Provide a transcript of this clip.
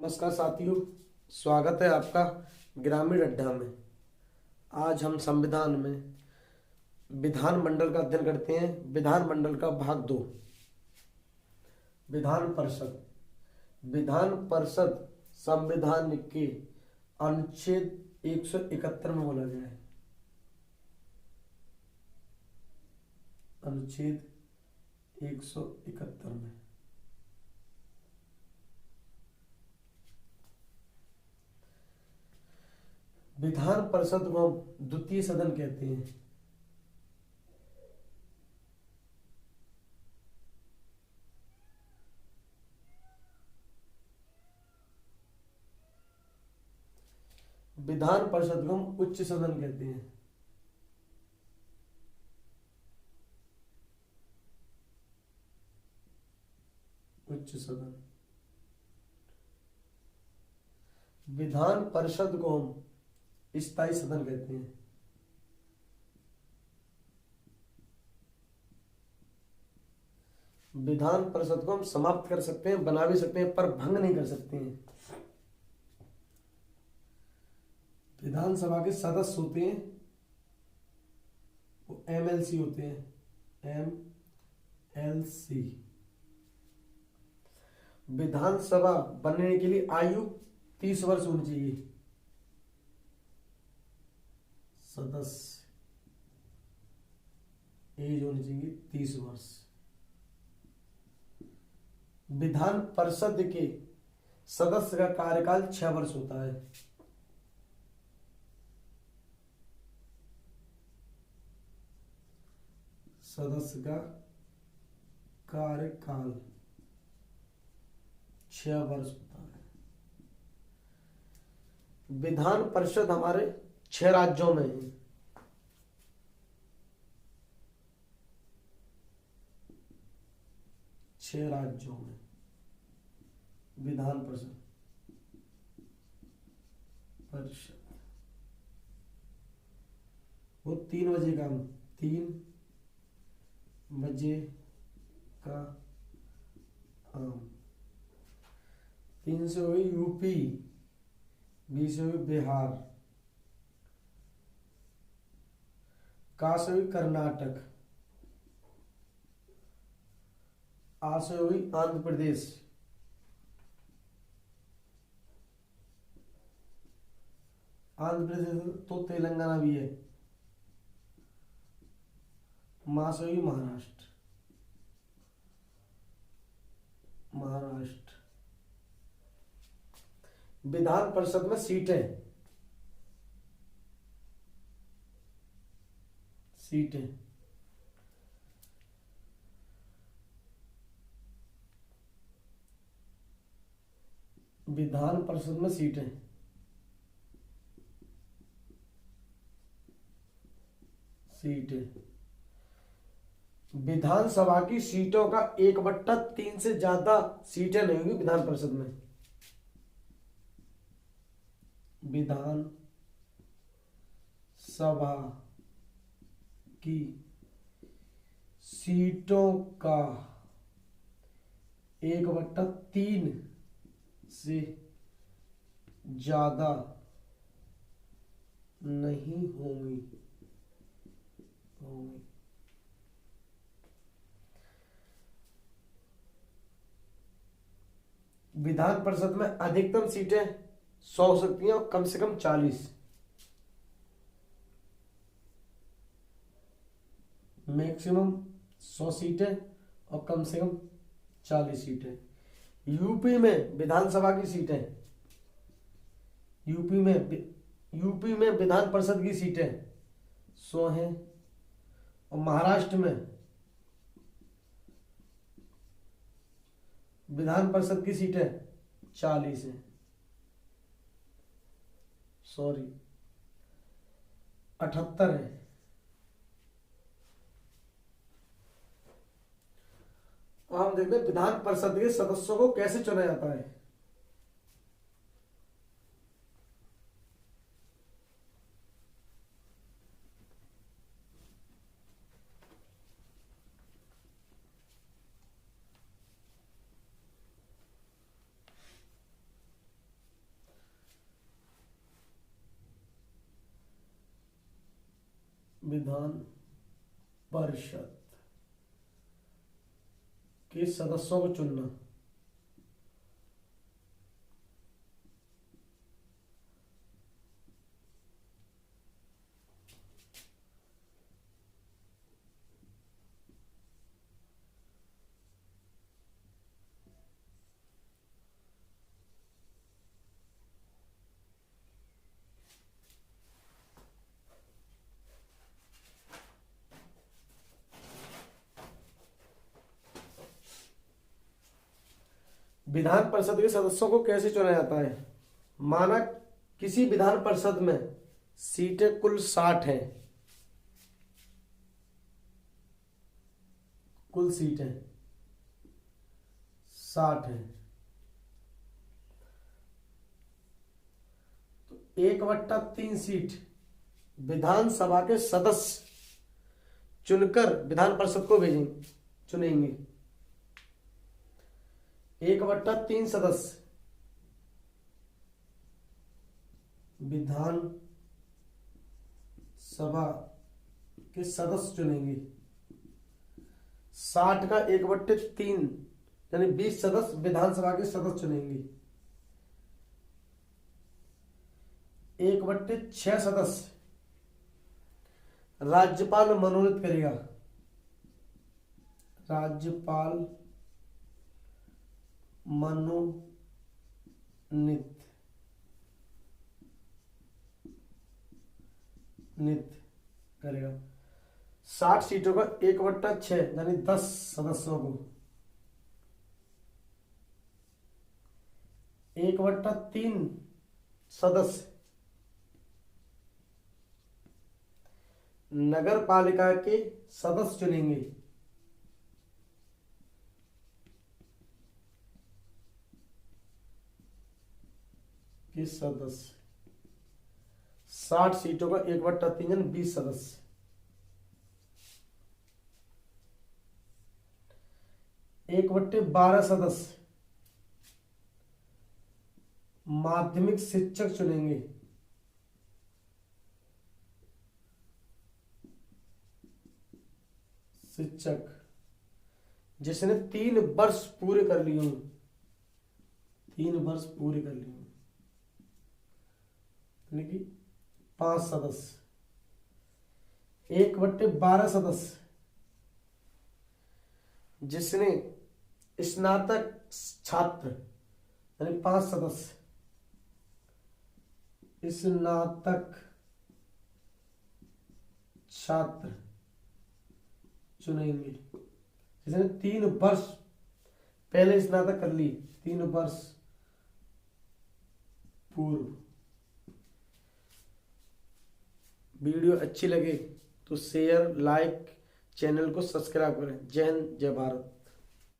नमस्कार साथियों, स्वागत है आपका ग्रामीण अड्डा में। आज हम संविधान में विधानमंडल का अध्ययन करते हैं। विधानमंडल का भाग 2, विधान परिषद। विधान परिषद संविधान के अनुच्छेद 171 में बोला गया है। अनुच्छेद 171 में विधान परिषद को हम द्वितीय सदन कहते हैं। विधान परिषद को हम उच्च सदन कहते हैं। उच्च सदन। विधान परिषद को हम स्थायी सदन कहते हैं। विधान परिषद को हम समाप्त कर सकते हैं, बना भी सकते हैं, पर भंग नहीं कर सकते हैं। विधानसभा के सदस्य होते हैं वो एमएलसी होते हैं, एमएलसी। विधानसभा बनने के लिए आयु 30 वर्ष होनी चाहिए। सदस्य एज होनी चाहिए 30 वर्ष। विधान परिषद के सदस्य का कार्यकाल 6 वर्ष होता है। सदस्य का कार्यकाल 6 वर्ष होता है। विधान परिषद हमारे 6 राज्यों में है। छह राज्यों में विधान परिषद वो 3 बजे का 3 बजे का 3 से हुई यूपी, 20 से हुई बिहार, का से हुई कर्नाटक, आ से हुई आंध्र प्रदेश, आंध्र प्रदेश तो तेलंगाना भी है, मा से हुई महाराष्ट्र, विधान परिषद में सीटें विधान परिषद में सीटें विधानसभा की सीटों का 1/3 से ज्यादा सीटें नहीं होंगी विधान परिषद में। विधान सभा की सीटों का 1/3 से ज्यादा नहीं होंगी। विधान परिषद में अधिकतम सीटें 100 हो सकती हैं और कम से कम 40। मैक्सिमम 100 सीटें और कम से कम 40 सीटें। यूपी में विधानसभा की सीटें, यूपी में विधान परिषद की सीटें 100 हैं और महाराष्ट्र में विधान परिषद की सीटें 40 हैं। 78 है। हम देखते हैं विधान परिषद के सदस्यों को कैसे चुना जाता है। विधान परिषद के सदस्यों को चुनना। विधान परिषद के सदस्यों को कैसे चुना जाता है? माना किसी विधान परिषद में सीटें कुल 60 हैं, कुल सीटें 60 हैं, तो 1/3 सीट विधानसभा के सदस्य चुनकर विधान परिषद को चुनेंगे। 1/3 सदस्य विधान सभा के सदस्य चुनेंगे। 60 का 1/3 यानी 20 सदस्य विधानसभा के सदस्य चुनेंगे। 1/6 सदस्य राज्यपाल मनोनीत करेगा। राज्यपाल मनोनीत करेगा। 60 सीटों का 1/6 यानी 10 सदस्यों को 1/3 सदस्य नगर पालिका के सदस्य चुनेंगे। के सदस्य 60 सीटों का 1/3 यानी 20 सदस्य। एक बट्टे 12 सदस्य माध्यमिक शिक्षक चुनेंगे। शिक्षक जिसने 3 वर्ष पूरे कर लिए हों, 3 वर्ष पूरे कर लिए हों, यानी कि 5 सदस्य। 1/12 सदस्य जिसने स्नातक छात्र यानी 5 सदस्य स्नातक छात्र चुनेंगे, जिसने 3 वर्ष पहले स्नातक कर ली, 3 वर्ष पूर्व। वीडियो अच्छी लगे तो शेयर, लाइक, चैनल को सब्सक्राइब करें। जय हिंद, जय भारत।